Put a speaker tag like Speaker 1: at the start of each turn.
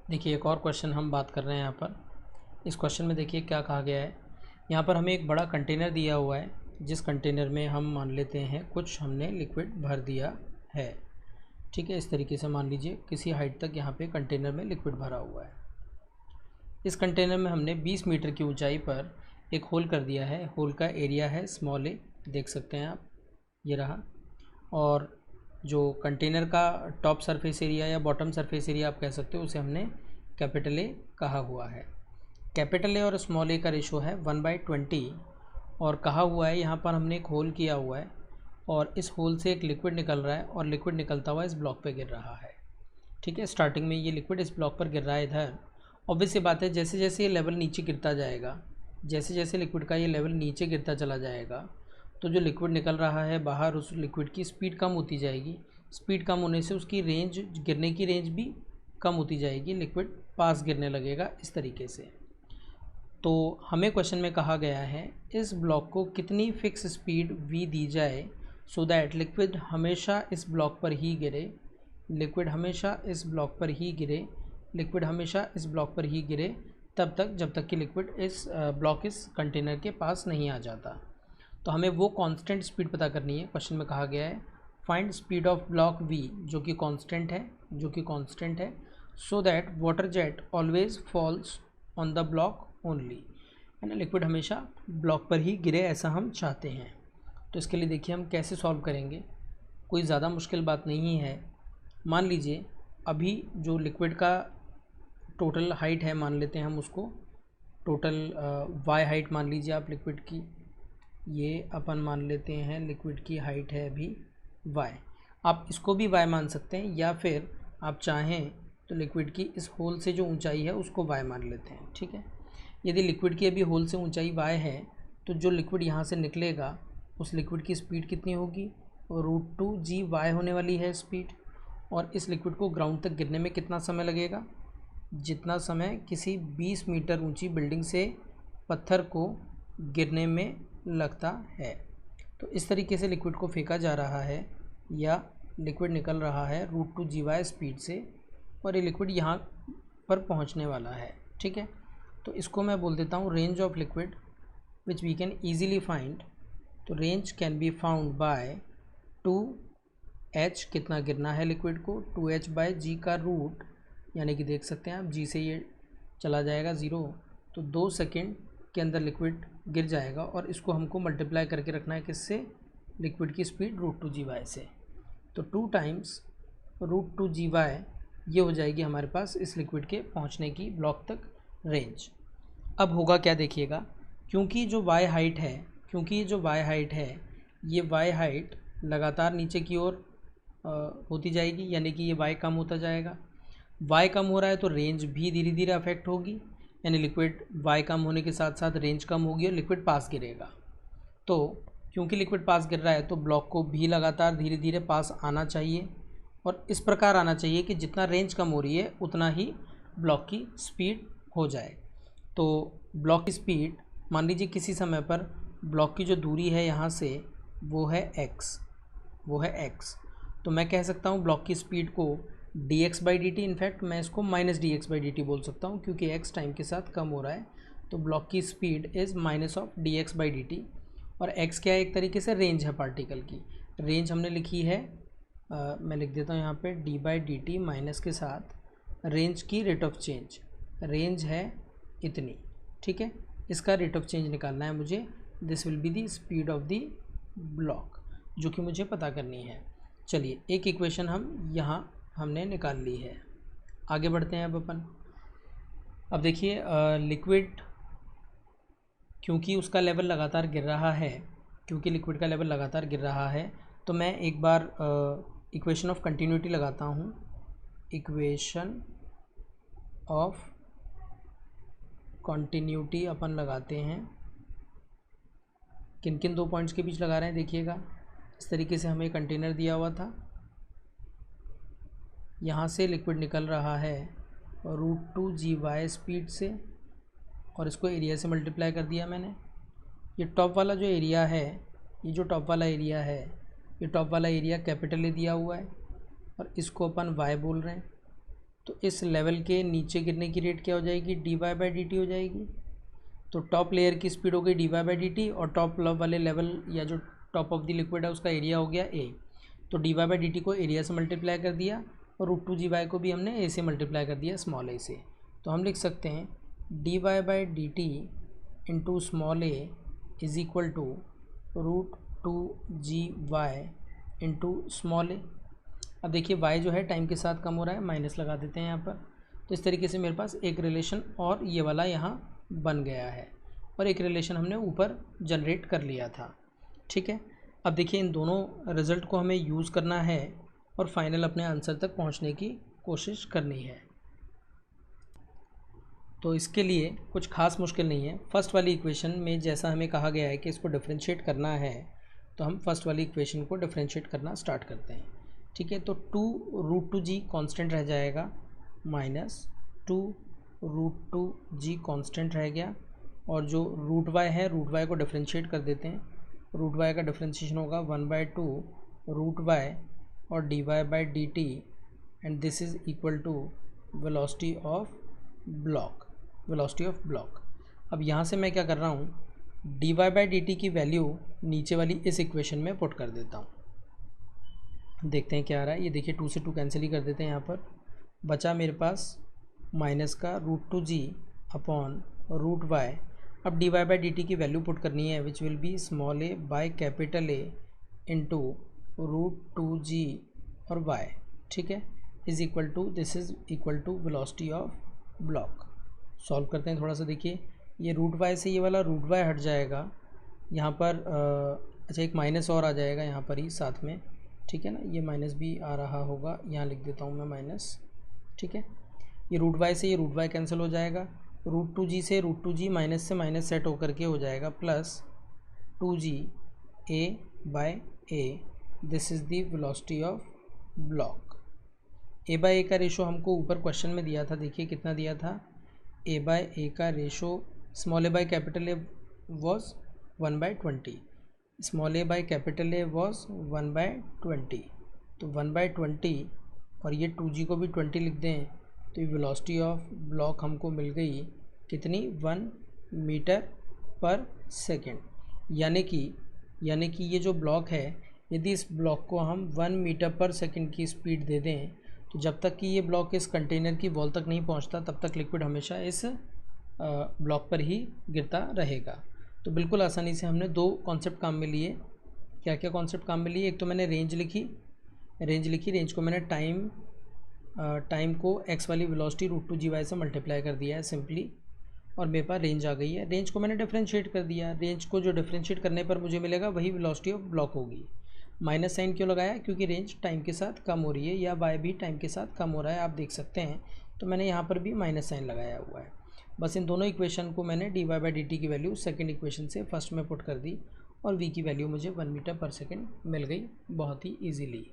Speaker 1: देखिए एक और क्वेश्चन हम बात कर रहे हैं यहाँ पर। इस क्वेश्चन में देखिए क्या कहा गया है। यहाँ पर हमें एक बड़ा कंटेनर दिया हुआ है, जिस कंटेनर में हम मान लेते हैं कुछ हमने लिक्विड भर दिया है। ठीक है, इस तरीके से मान लीजिए किसी हाइट तक यहाँ पे कंटेनर में लिक्विड भरा हुआ है। इस कंटेनर में हमने 20 मीटर की ऊंचाई पर एक होल कर दिया है। होल का एरिया है स्मॉल ए, देख सकते हैं आप, ये रहा। और जो कंटेनर का टॉप सरफेस एरिया या बॉटम सरफेस एरिया आप कह सकते हो, उसे हमने कैपिटल ए कहा हुआ है। कैपिटल ए और स्मॉल ए का रेशो है 1/20। और कहा हुआ है यहाँ पर हमने एक होल किया हुआ है और इस होल से एक लिक्विड निकल रहा है और लिक्विड निकलता हुआ इस ब्लॉक पे गिर रहा है। ठीक है, स्टार्टिंग में ये लिक्विड इस ब्लॉक पर गिर रहा है इधर। ऑब्वियस सी बात है, जैसे जैसे ये लेवल नीचे गिरता जाएगा, जैसे जैसे लिक्विड का ये लेवल नीचे गिरता चला जाएगा, तो जो लिक्विड निकल रहा है बाहर, उस लिक्विड की स्पीड कम होती जाएगी। स्पीड कम होने से उसकी रेंज, गिरने की रेंज भी कम होती जाएगी, लिक्विड पास गिरने लगेगा इस तरीके से। तो हमें क्वेश्चन में कहा गया है इस ब्लॉक को कितनी फिक्स स्पीड v दी जाए सो दैट लिक्विड हमेशा इस ब्लॉक पर ही गिरे, लिक्विड हमेशा इस ब्लॉक पर ही गिरे, लिक्विड हमेशा इस ब्लॉक पर ही गिरे तब तक जब तक कि लिक्विड इस ब्लॉक इस कंटेनर के पास नहीं आ जाता। तो हमें वो कांस्टेंट स्पीड पता करनी है। क्वेश्चन में कहा गया है find speed of block v, जो कि कांस्टेंट है, so that water jet always falls on the block only, है ना, लिक्विड हमेशा ब्लॉक पर ही गिरे ऐसा हम चाहते हैं। तो इसके लिए देखिए हम कैसे सॉल्व करेंगे। कोई ज़्यादा मुश्किल बात नहीं है। मान लीजिए अभी जो लिक्विड का टोटल हाइट है, मान लेते हैं हम उसको टोटल वाई हाइट मान लीजिए आप लिक्विड की, ये अपन मान लेते हैं लिक्विड की हाइट है अभी वाई। आप इसको भी वाई मान सकते हैं या फिर आप चाहें तो लिक्विड की इस होल से जो ऊंचाई है उसको वाई मान लेते हैं। ठीक है, यदि लिक्विड की अभी होल से ऊंचाई वाई है तो जो लिक्विड यहाँ से निकलेगा उस लिक्विड की स्पीड कितनी होगी, √2g होने वाली है स्पीड। और इस लिक्विड को ग्राउंड तक गिरने में कितना समय लगेगा, जितना समय किसी 20 मीटर ऊंची बिल्डिंग से पत्थर को गिरने में लगता है। तो इस तरीके से लिक्विड को फेंका जा रहा है या लिक्विड निकल रहा है √2g स्पीड से, और ये लिक्विड यहाँ पर पहुँचने वाला है। ठीक है, तो इसको मैं बोल देता हूँ range of liquid which we can easily find. तो range can be found by 2h, कितना गिरना है लिक्विड को, 2h/g का रूट, यानी कि देख सकते हैं आप g से ये चला जाएगा 0, तो 2 सेकेंड के अंदर लिक्विड गिर जाएगा। और इसको हमको मल्टीप्लाई करके रखना है किससे, लिक्विड की स्पीड √2g से। तो 2 टाइम्स √2g ये हो जाएगी हमारे पास इस लिक्विड के पहुंचने की ब्लॉक तक रेंज। अब होगा क्या देखिएगा, क्योंकि जो y हाइट है, ये y हाइट लगातार नीचे की ओर होती जाएगी, यानी कि ये y कम होता जाएगा। y कम हो रहा है तो रेंज भी धीरे धीरे अफेक्ट होगी, यानी लिक्विड y कम होने के साथ साथ रेंज कम होगी और लिक्विड पास गिरेगा। तो क्योंकि लिक्विड पास गिर रहा है तो ब्लॉक को भी लगातार धीरे धीरे पास आना चाहिए, और इस प्रकार आना चाहिए कि जितना रेंज कम हो रही है उतना ही ब्लॉक की स्पीड हो जाए। तो ब्लॉक की स्पीड मान लीजिए किसी समय पर ब्लॉक की जो दूरी है यहाँ से वो है x, तो मैं कह सकता हूँ ब्लॉक की स्पीड को dx/dt, इनफैक्ट मैं इसको -dx/dt बोल सकता हूँ क्योंकि x टाइम के साथ कम हो रहा है। तो ब्लॉक की स्पीड इज़ -dx/dt, और x क्या है, एक तरीके से रेंज है पार्टिकल की। रेंज हमने लिखी है, मैं लिख देता हूँ यहाँ पे d/dt माइनस के साथ रेंज की रेट ऑफ चेंज, रेंज है इतनी। ठीक है, इसका रेट ऑफ चेंज निकालना है मुझे। This will be the speed of the block, जो कि मुझे पता करनी है। चलिए एक इक्वेशन हम यहाँ हमने निकाल ली है, आगे बढ़ते हैं अब अपन। अब देखिए लिक्विड, क्योंकि उसका लेवल लगातार गिर रहा है, तो मैं एक बार इक्वेशन ऑफ कंटिन्यूटी लगाता हूँ। इक्वेशन ऑफ कंटिन्यूटी अपन लगाते हैं, किन किन 2 पॉइंट्स के बीच लगा रहे हैं देखिएगा। इस तरीके से हमें कंटेनर दिया हुआ था, यहाँ से लिक्विड निकल रहा है √2g स्पीड से, और इसको एरिया से मल्टीप्लाई कर दिया मैंने। ये टॉप वाला जो एरिया है, ये टॉप वाला एरिया कैपिटल ए दिया हुआ है, और इसको अपन y बोल रहे हैं। तो इस लेवल के नीचे गिरने की रेट क्या हो जाएगी, dy/dt हो जाएगी। तो टॉप लेयर की स्पीड हो गई dy/dt और टॉप वाले लेवल या जो टॉप ऑफ द लिक्विड है उसका एरिया हो गया a। तो dy/dt को एरिया से मल्टीप्लाई कर दिया और √2gy को भी हमने a से मल्टीप्लाई कर दिया, स्मॉल a से। तो हम लिख सकते हैं dy/dt into small a is equal to √2gy into small a। अब देखिए y जो है टाइम के साथ कम हो रहा है, माइनस लगा देते हैं यहाँ पर। तो इस तरीके से मेरे पास एक रिलेशन और ये वाला यहाँ बन गया है और एक रिलेशन हमने ऊपर जनरेट कर लिया था। ठीक है, अब देखिए इन दोनों रिज़ल्ट को हमें यूज़ करना है और फाइनल अपने आंसर तक पहुँचने की कोशिश करनी है। तो इसके लिए कुछ खास मुश्किल नहीं है। फर्स्ट वाली इक्वेशन में जैसा हमें कहा गया है कि इसको डिफरेंशिएट करना है, तो हम फर्स्ट वाली इक्वेशन को डिफरेंशिएट करना स्टार्ट करते हैं। ठीक है, तो 2√2g कांस्टेंट रह जाएगा माइनस 2√2g कांस्टेंट रह गया और जो √y है √y को डिफरेंशिएट कर देते हैं। √y का डिफरेंशिएशन होगा 1/2 √y और dy/dt and this is equal to velocity of block. अब यहाँ से मैं क्या कर रहा हूँ, dy/dt की वैल्यू नीचे वाली इस इक्वेशन में पुट कर देता हूँ। देखते हैं क्या आ रहा है। ये देखिए 2 से 2 कैंसिल ही कर देते हैं। यहाँ पर बचा मेरे पास माइनस का √2g अपॉन √y। अब dy/dt की वैल्यू पुट करनी है which will be small a by capital A into √2g और y। ठीक है, is equal to this is equal to velocity of block. Solve करते हैं थोड़ा सा। देखिए ये √y से ये वाला √y हट जाएगा यहाँ पर। अच्छा एक माइनस और आ जाएगा यहाँ पर ही साथ में। ठीक है ना, ये माइनस भी आ रहा होगा, यहाँ लिख देता हूँ मैं माइनस। ठीक है, ये √y से ये √y कैंसिल हो जाएगा। √2g से √2g माइनस से माइनस सेट होकर के हो जाएगा plus 2g a/a। This is the velocity of block. a/a का रेशो हमको ऊपर क्वेश्चन में दिया था। देखिए कितना दिया था, a/a का ratio small a by capital A was 1/20, small a by capital A was 1/20। तो 1/20 और ये 2g को भी 20 लिख दें तो ये वेलोसिटी ऑफ ब्लॉक हमको मिल गई कितनी, 1 मीटर पर सेकेंड। यानी कि ये जो ब्लॉक है, यदि इस ब्लॉक को हम 1 मीटर पर सेकेंड की स्पीड दे दें तो जब तक कि ये ब्लॉक इस कंटेनर की वॉल तक नहीं पहुंचता तब तक लिक्विड हमेशा इस ब्लॉक पर ही गिरता रहेगा। तो बिल्कुल आसानी से हमने दो कॉन्सेप्ट काम में लिए। क्या क्या कॉन्सेप्ट काम में लिए, एक तो मैंने रेंज लिखी, रेंज को मैंने टाइम को x वाली वेलोसिटी √2gy से मल्टीप्लाई कर दिया है सिंपली और मेरे पास रेंज आ गई है। रेंज को मैंने डिफरेंशिएट कर दिया। रेंज को जो डिफरेंशिएट करने पर मुझे मिलेगा वही वेलोसिटी ऑफ ब्लॉक होगी। माइनस साइन क्यों लगाया, क्योंकि रेंज टाइम के साथ कम हो रही है या y भी टाइम के साथ कम हो रहा है, आप देख सकते हैं। तो मैंने यहाँ पर भी माइनस साइन लगाया हुआ है। बस इन दोनों इक्वेशन को मैंने dy/dt की वैल्यू सेकंड इक्वेशन से फर्स्ट में पुट कर दी और v की वैल्यू मुझे 1 मीटर पर सेकंड मिल गई बहुत ही ईजीली।